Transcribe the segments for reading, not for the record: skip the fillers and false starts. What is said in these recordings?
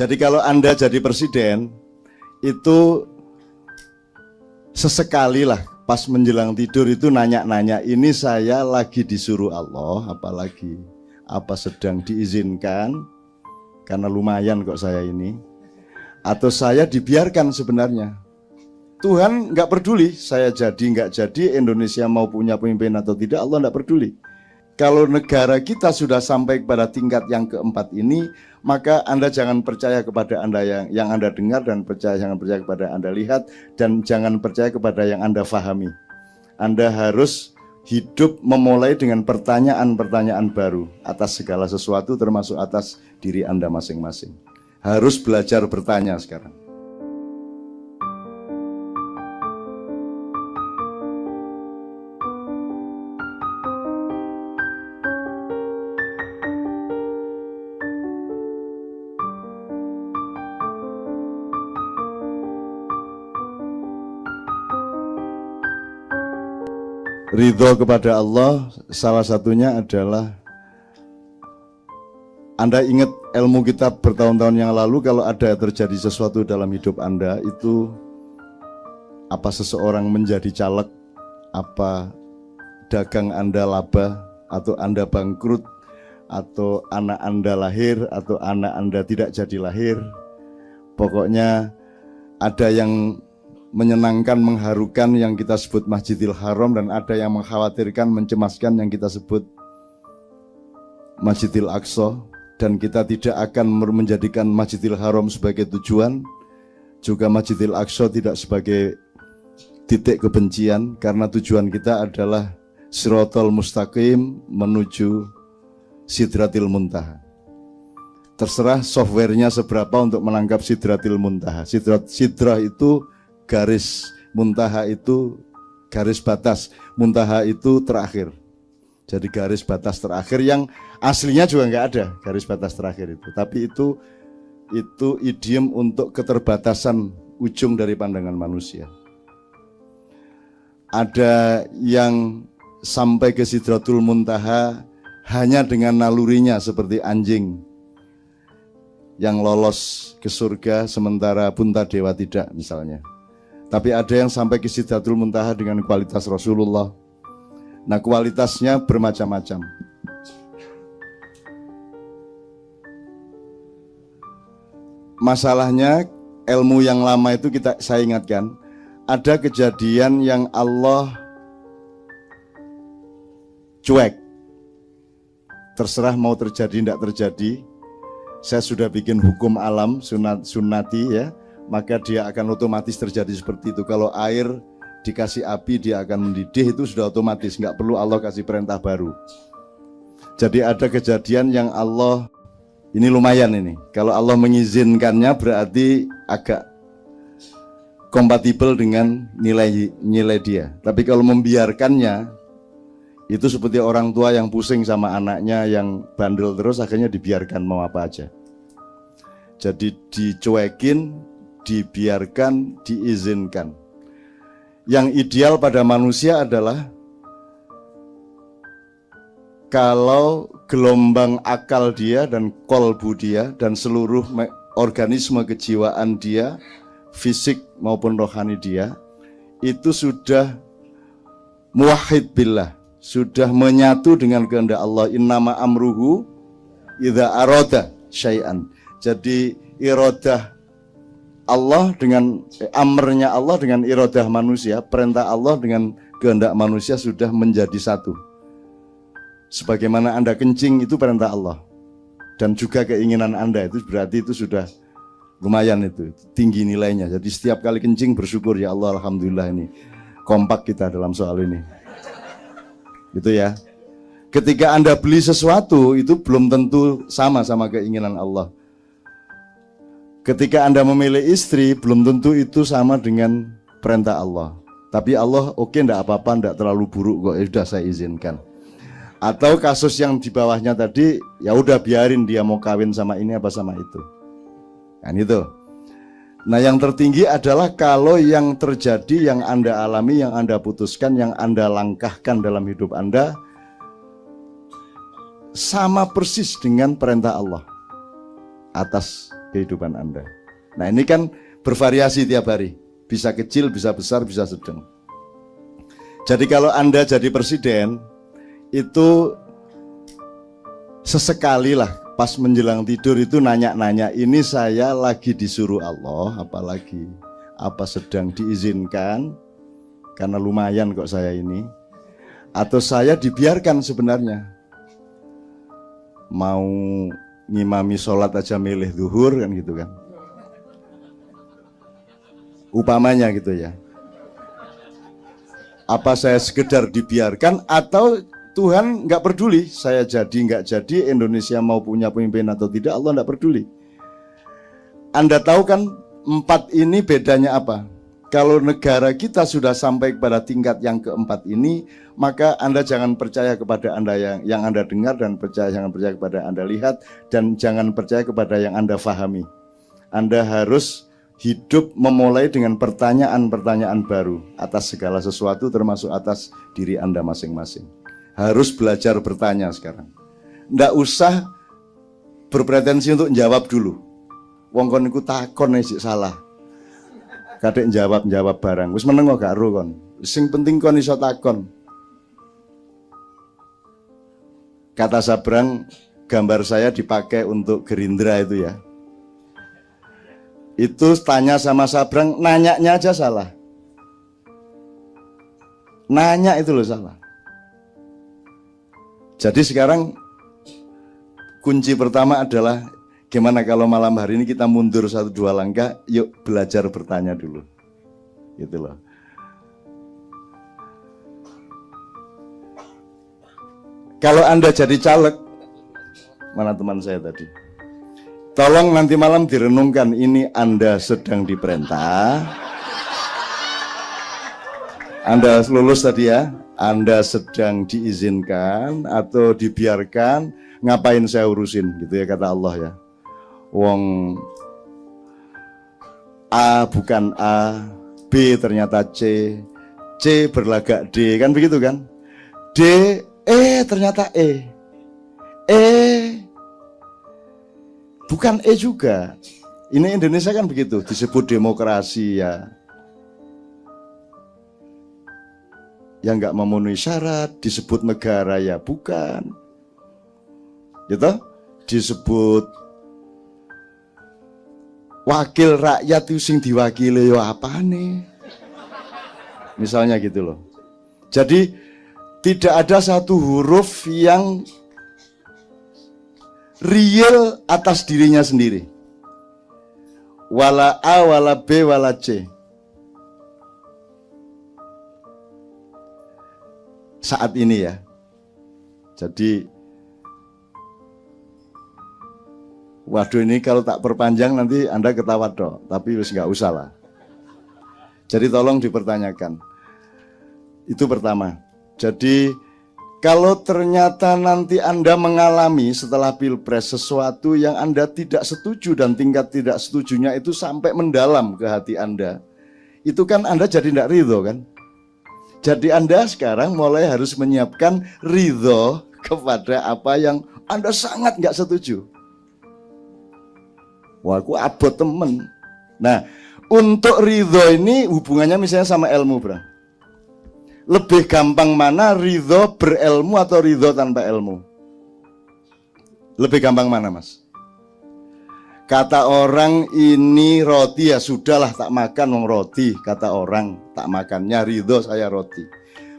Jadi kalau Anda jadi presiden, itu sesekali lah pas menjelang tidur itu nanya-nanya, ini saya lagi disuruh Allah, apalagi apa sedang diizinkan, karena lumayan kok saya ini, atau saya dibiarkan sebenarnya. Tuhan nggak peduli saya jadi nggak jadi, Indonesia mau punya pemimpin atau tidak, Allah nggak peduli. Kalau negara kita sudah sampai kepada tingkat yang keempat ini, maka Anda jangan percaya kepada Anda yang Anda dengar, dan jangan percaya kepada Anda lihat, dan jangan percaya kepada yang Anda fahami. Anda harus hidup memulai dengan pertanyaan-pertanyaan baru atas segala sesuatu, termasuk atas diri Anda masing-masing. Harus belajar bertanya sekarang. Ridho kepada Allah salah satunya adalah, Anda ingat ilmu kita bertahun-tahun yang lalu, kalau ada terjadi sesuatu dalam hidup Anda, itu apa seseorang menjadi caleg, apa dagang Anda laba, atau Anda bangkrut, atau anak Anda lahir, atau anak Anda tidak jadi lahir, pokoknya ada yang menyenangkan, mengharukan yang kita sebut Masjidil Haram, dan ada yang mengkhawatirkan, mencemaskan yang kita sebut Masjidil Aqsa. Dan kita tidak akan menjadikan Masjidil Haram sebagai tujuan, juga Masjidil Aqsa tidak sebagai titik kebencian, karena tujuan kita adalah Shiratal Mustaqim menuju Sidratil Muntaha. Terserah softwarenya seberapa untuk menangkap Sidratil Muntaha. Sidrah itu garis, muntaha itu garis batas, muntaha itu terakhir. Jadi garis batas terakhir yang aslinya juga nggak ada garis batas terakhir itu, tapi itu idiom untuk keterbatasan ujung dari pandangan manusia. Ada yang sampai ke Sidratul Muntaha hanya dengan nalurinya, seperti anjing yang lolos ke surga sementara Puntadewa tidak misalnya. Tapi ada yang sampai ke Sidratul Muntaha dengan kualitas Rasulullah. Nah, kualitasnya bermacam-macam. Masalahnya ilmu yang lama itu saya ingatkan, ada kejadian yang Allah cuek. Terserah mau terjadi tidak terjadi. Saya sudah bikin hukum alam, sunnati ya. Maka dia akan otomatis terjadi seperti itu. Kalau air dikasih api dia akan mendidih, itu sudah otomatis, nggak perlu Allah kasih perintah baru. Jadi ada kejadian yang Allah, ini lumayan ini, kalau Allah mengizinkannya berarti agak kompatibel dengan nilai dia. Tapi kalau membiarkannya, itu seperti orang tua yang pusing sama anaknya yang bandel terus, akhirnya dibiarkan mau apa aja. Jadi dicuekin, dibiarkan, diizinkan. Yang ideal pada manusia adalah kalau gelombang akal dia dan kolbu dia dan seluruh organisme kejiwaan dia, fisik maupun rohani dia, itu sudah muwahhid billah, sudah menyatu dengan kehendak Allah. Innama amruhu idza arada syai'an. Jadi iradah Allah dengan amrnya Allah dengan iradah manusia, perintah Allah dengan kehendak manusia sudah menjadi satu. Sebagaimana Anda kencing itu perintah Allah, dan juga keinginan Anda itu berarti itu sudah lumayan, itu tinggi nilainya. Jadi setiap kali kencing bersyukur, ya Allah alhamdulillah ini kompak kita dalam soal ini. Gitu ya. Ketika Anda beli sesuatu itu belum tentu sama keinginan Allah. Ketika Anda memilih istri, belum tentu itu sama dengan perintah Allah. Tapi Allah, oke, enggak apa-apa, enggak terlalu buruk kok, ya sudah saya izinkan. Atau kasus yang di bawahnya tadi, ya udah biarin dia mau kawin sama ini apa sama itu. Kan itu. Nah, yang tertinggi adalah kalau yang terjadi, yang Anda alami, yang Anda putuskan, yang Anda langkahkan dalam hidup Anda sama persis dengan perintah Allah atas kehidupan Anda. Nah ini kan bervariasi tiap hari. Bisa kecil, bisa besar, bisa sedang. Jadi kalau Anda jadi presiden, itu sesekali lah pas menjelang tidur itu nanya-nanya, ini saya lagi disuruh Allah, apalagi apa sedang diizinkan, karena lumayan kok saya ini, atau saya dibiarkan sebenarnya. Mau ngimami sholat aja milih zuhur kan gitu kan. Upamanya gitu ya. Apa saya sekedar dibiarkan atau Tuhan nggak peduli saya jadi nggak jadi, Indonesia mau punya pemimpin atau tidak, Allah nggak peduli. Anda tahu kan 4 ini bedanya apa? Kalau negara kita sudah sampai pada tingkat yang keempat ini, maka Anda jangan percaya kepada Anda yang Anda dengar, dan jangan percaya kepada Anda lihat, dan jangan percaya kepada yang Anda fahami. Anda harus hidup memulai dengan pertanyaan-pertanyaan baru atas segala sesuatu, termasuk atas diri Anda masing-masing. Harus belajar bertanya sekarang. Nggak usah berpretensi untuk jawab dulu. Wong kon iku takon sik salah. Kadek jawab barang. Wis meneng kok gak ero kon. Sing penting kon iso takon. Kata Sabrang, gambar saya dipakai untuk Gerindra itu ya. Itu tanya sama Sabrang, nanyanya aja salah. Nanya itu loh salah. Jadi sekarang kunci pertama adalah gimana kalau malam hari ini kita mundur 1-2 langkah, yuk belajar bertanya dulu. Gitu loh. Kalau Anda jadi caleg, mana teman saya tadi? Tolong nanti malam direnungkan, ini Anda sedang diperintah. Anda lulus tadi ya, Anda sedang diizinkan atau dibiarkan, ngapain saya urusin gitu ya kata Allah ya. Wong A bukan A, B ternyata C, C berlagak D, kan begitu kan? D, ternyata E bukan E juga. Ini Indonesia kan begitu, disebut demokrasi ya. Yang nggak memenuhi syarat, disebut negara ya bukan. Gitu? Disebut wakil rakyat itu sing diwakili yo apane? Misalnya gitu loh. Jadi tidak ada satu huruf yang real atas dirinya sendiri. Wala A, wala B, wala C. Saat ini ya. Jadi waduh, ini kalau tak perpanjang nanti Anda ketawa dong, tapi wis nggak usah lah. Jadi tolong dipertanyakan. Itu pertama. Jadi kalau ternyata nanti Anda mengalami setelah Pilpres sesuatu yang Anda tidak setuju dan tingkat tidak setujunya itu sampai mendalam ke hati Anda, itu kan Anda jadi tidak ridho kan? Jadi Anda sekarang mulai harus menyiapkan ridho kepada apa yang Anda sangat nggak setuju. Wah, aku abot temen. Nah, untuk ridho ini hubungannya misalnya sama ilmu, bro. Lebih gampang mana, ridho berilmu atau ridho tanpa ilmu? Lebih gampang mana, Mas? Kata orang ini roti, ya sudahlah tak makan wong roti. Kata orang tak makannya ridho saya roti.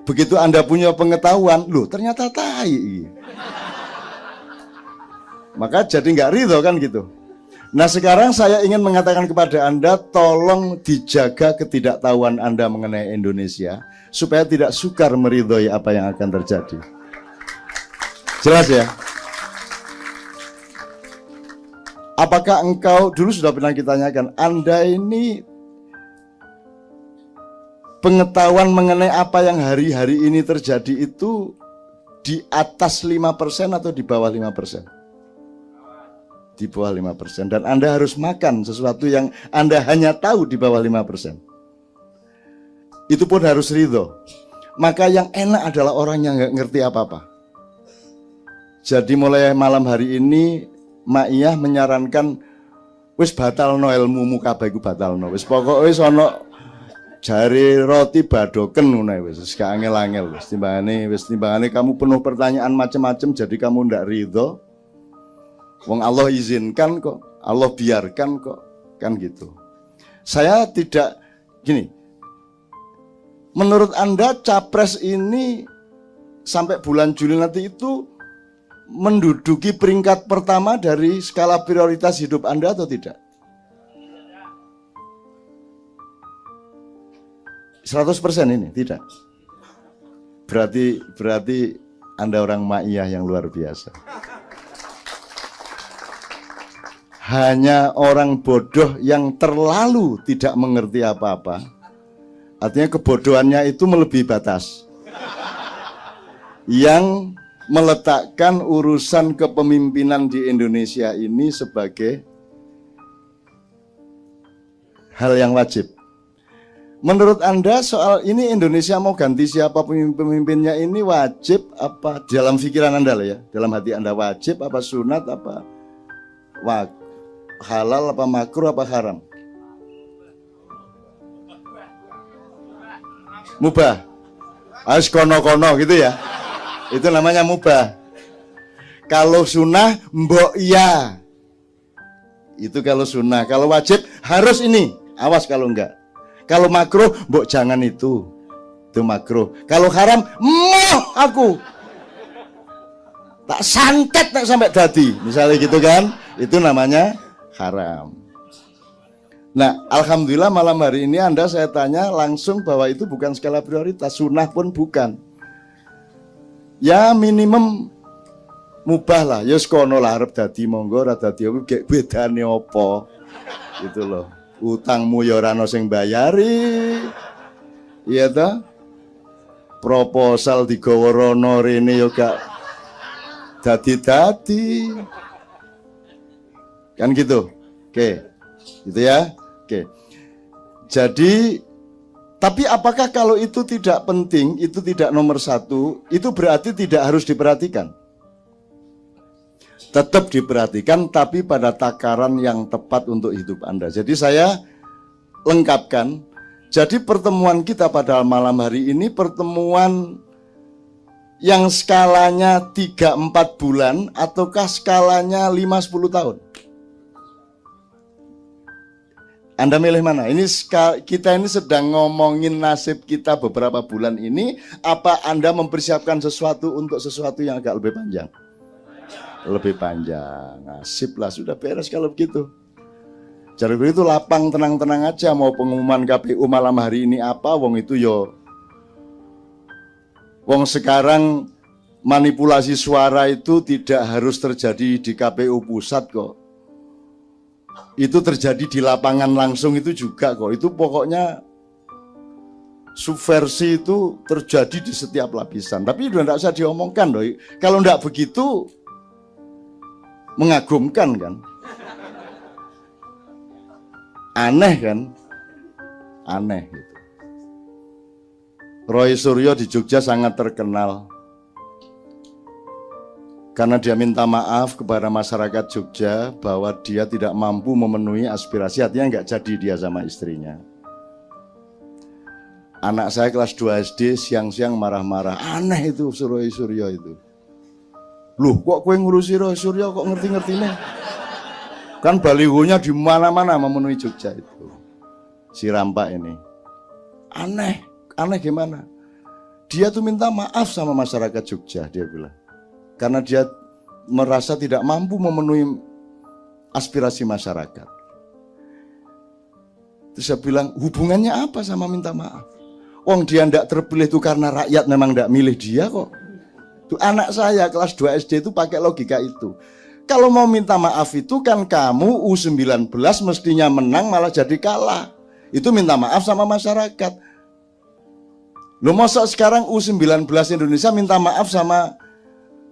Begitu Anda punya pengetahuan, loh ternyata tai. Maka jadi nggak ridho kan gitu. Nah sekarang saya ingin mengatakan kepada Anda, tolong dijaga ketidaktahuan Anda mengenai Indonesia, supaya tidak sukar meridhoi apa yang akan terjadi. Jelas ya? Apakah engkau, dulu sudah pernah kita tanyakan, Anda ini pengetahuan mengenai apa yang hari-hari ini terjadi itu di atas 5% atau di bawah 5%? Di bawah 5%. Dan Anda harus makan sesuatu yang Anda hanya tahu di bawah 5%. Itu pun harus ridho. Maka yang enak adalah orang yang nggak ngerti apa-apa. Jadi mulai malam hari ini Ma'iyah menyarankan Wis batalno ilmumu kabeh iku batalno. Wis pokoke wis ana jari roti badoken ngono wis gak angel-angel wis timbangane kamu penuh pertanyaan macam-macam jadi kamu ndak ridho. Wong Allah izinkan kok, Allah biarkan kok, kan gitu. Saya tidak gini. Menurut Anda capres ini sampai bulan Juli nanti itu menduduki peringkat pertama dari skala prioritas hidup Anda atau tidak? 100% ini tidak. Berarti Anda orang ma'iyah yang luar biasa. Hanya orang bodoh yang terlalu tidak mengerti apa-apa. Artinya kebodohannya itu melebihi batas. Yang meletakkan urusan kepemimpinan di Indonesia ini sebagai hal yang wajib. Menurut Anda soal ini Indonesia mau ganti siapa pemimpinnya ini wajib apa dalam pikiran Anda lah ya, dalam hati Anda wajib apa sunat apa halal apa makruh apa haram? Mubah. Harus kono-kono gitu ya. Itu namanya mubah. Kalau sunnah, mbok iya. Itu kalau sunnah. Kalau wajib, harus ini. Awas kalau enggak. Kalau makruh, mbok jangan itu. Itu makruh. Kalau haram, moh aku. Tak santet tak sampai dadi. Misalnya gitu kan. Itu namanya haram. Nah, alhamdulillah malam hari ini Anda saya tanya langsung bahwa itu bukan skala prioritas. Sunnah pun bukan. Ya minimum mubah lah, ya sekono lah arep dadi monggo ora dadi opo gek bedane apa. Gitu loh. Utangmu ya ora ono sing bayari. Iya ta? Proposal digawa rono rene ya gak dadi-dadi. Kan gitu. Oke. Gitu ya. Oke. Jadi tapi apakah kalau itu tidak penting, itu tidak nomor satu, itu berarti tidak harus diperhatikan? Tetap diperhatikan, tapi pada takaran yang tepat untuk hidup Anda. Jadi saya lengkapkan. Jadi pertemuan kita pada malam hari ini pertemuan yang skalanya 3-4 bulan ataukah skalanya 5-10 tahun? Anda milih mana? Ini kita ini sedang ngomongin nasib kita beberapa bulan ini. Apa Anda mempersiapkan sesuatu untuk sesuatu yang agak lebih panjang? Lebih panjang. Nasib lah, sudah beres kalau begitu. Jadi begitu lapang tenang-tenang aja. Mau pengumuman KPU malam hari ini apa? Wong itu yo. Wong sekarang manipulasi suara itu tidak harus terjadi di KPU pusat kok. Itu terjadi di lapangan langsung itu juga kok. Itu pokoknya subversi itu terjadi di setiap lapisan. Tapi udah tidak usah diomongkan loh. Kalau tidak begitu mengagumkan kan. Aneh kan. Aneh gitu. Roy Suryo di Jogja sangat terkenal. Karena dia minta maaf kepada masyarakat Jogja bahwa dia tidak mampu memenuhi aspirasi, artinya nggak jadi dia sama istrinya. Anak saya kelas 2 SD siang-siang marah-marah, aneh itu Roy Suryo itu. Loh kok kue ngurusi Roy Suryo kok ngerti-ngerti nih? Kan balihonya di mana-mana memenuhi Jogja itu. Si Rampak ini. Aneh gimana? Dia tuh minta maaf sama masyarakat Jogja, dia bilang. Karena dia merasa tidak mampu memenuhi aspirasi masyarakat. Terus saya bilang, hubungannya apa sama minta maaf? Wong dia tidak terpilih itu karena rakyat memang tidak milih dia kok. Tuh anak saya kelas 2 SD itu pakai logika itu. Kalau mau minta maaf itu kan kamu U19 mestinya menang malah jadi kalah. Itu minta maaf sama masyarakat. Loh masa sekarang U19 Indonesia minta maaf sama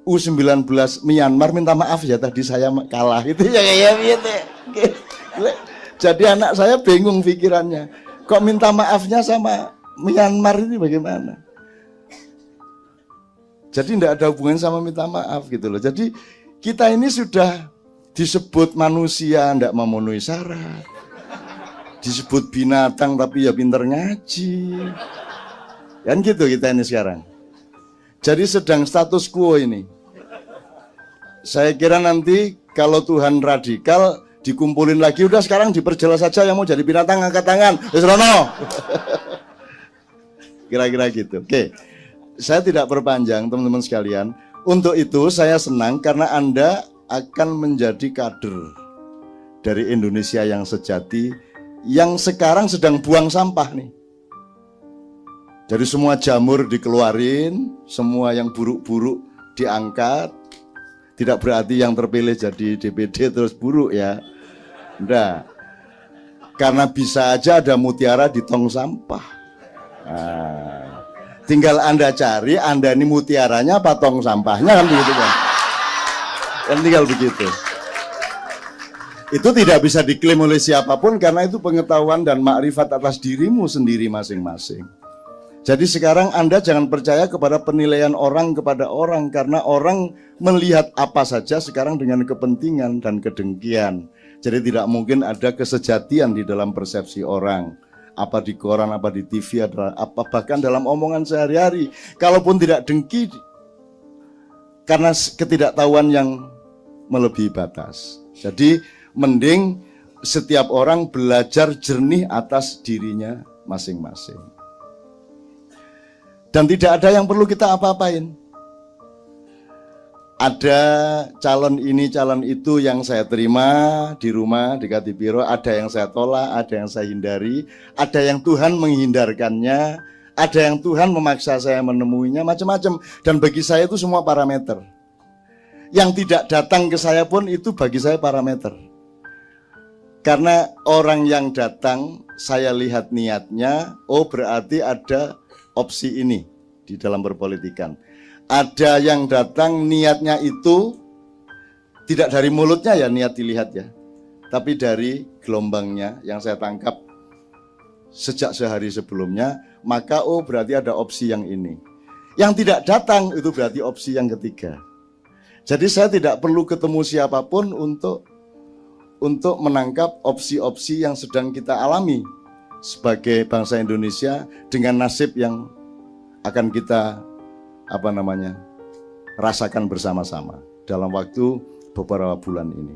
U19 Myanmar minta maaf ya tadi saya kalah itu ya gitu. Jadi anak saya bingung pikirannya. Kok minta maafnya sama Myanmar ini bagaimana? Jadi tidak ada hubungan sama minta maaf gitu loh. Jadi kita ini sudah disebut manusia ndak memenuhi syarat, disebut binatang tapi ya pinter ngaji, kan gitu kita ini sekarang. Jadi sedang status quo ini. Saya kira nanti kalau Tuhan radikal dikumpulin lagi, udah sekarang diperjelas saja, yang mau jadi binatang angkat tangan, wis rono. Kira-kira gitu. Oke, saya tidak perpanjang teman-teman sekalian. Untuk itu saya senang karena Anda akan menjadi kader dari Indonesia yang sejati, yang sekarang sedang buang sampah nih. Dari semua jamur dikeluarin, semua yang buruk-buruk diangkat. Tidak berarti yang terpilih jadi DPD terus buruk ya. Enggak. Karena bisa aja ada mutiara di tong sampah. Nah, tinggal Anda cari, Anda ini mutiaranya apa tong sampahnya, kan begitu kan? Kan tinggal begitu. Itu tidak bisa diklaim oleh siapapun karena itu pengetahuan dan makrifat atas dirimu sendiri masing-masing. Jadi sekarang Anda jangan percaya kepada penilaian orang kepada orang, karena orang melihat apa saja sekarang dengan kepentingan dan kedengkian. Jadi tidak mungkin ada kesejatian di dalam persepsi orang. Apa di koran, apa di TV, apa bahkan dalam omongan sehari-hari. Kalaupun tidak dengki, karena ketidaktahuan yang melebihi batas. Jadi mending setiap orang belajar jernih atas dirinya masing-masing. Dan tidak ada yang perlu kita apa-apain. Ada calon ini, calon itu yang saya terima di rumah, di Katipiro, ada yang saya tolak, ada yang saya hindari, ada yang Tuhan menghindarkannya, ada yang Tuhan memaksa saya menemuinya, macam-macam. Dan bagi saya itu semua parameter. Yang tidak datang ke saya pun itu bagi saya parameter. Karena orang yang datang, saya lihat niatnya, oh berarti ada opsi ini di dalam berpolitikan. Ada yang datang niatnya itu tidak dari mulutnya ya, niat dilihat ya, tapi dari gelombangnya yang saya tangkap sejak sehari sebelumnya, maka oh berarti ada opsi yang ini. Yang tidak datang itu berarti opsi yang ketiga. Jadi saya tidak perlu ketemu siapapun untuk menangkap opsi-opsi yang sedang kita alami sebagai bangsa Indonesia dengan nasib yang akan kita rasakan bersama-sama dalam waktu beberapa bulan ini.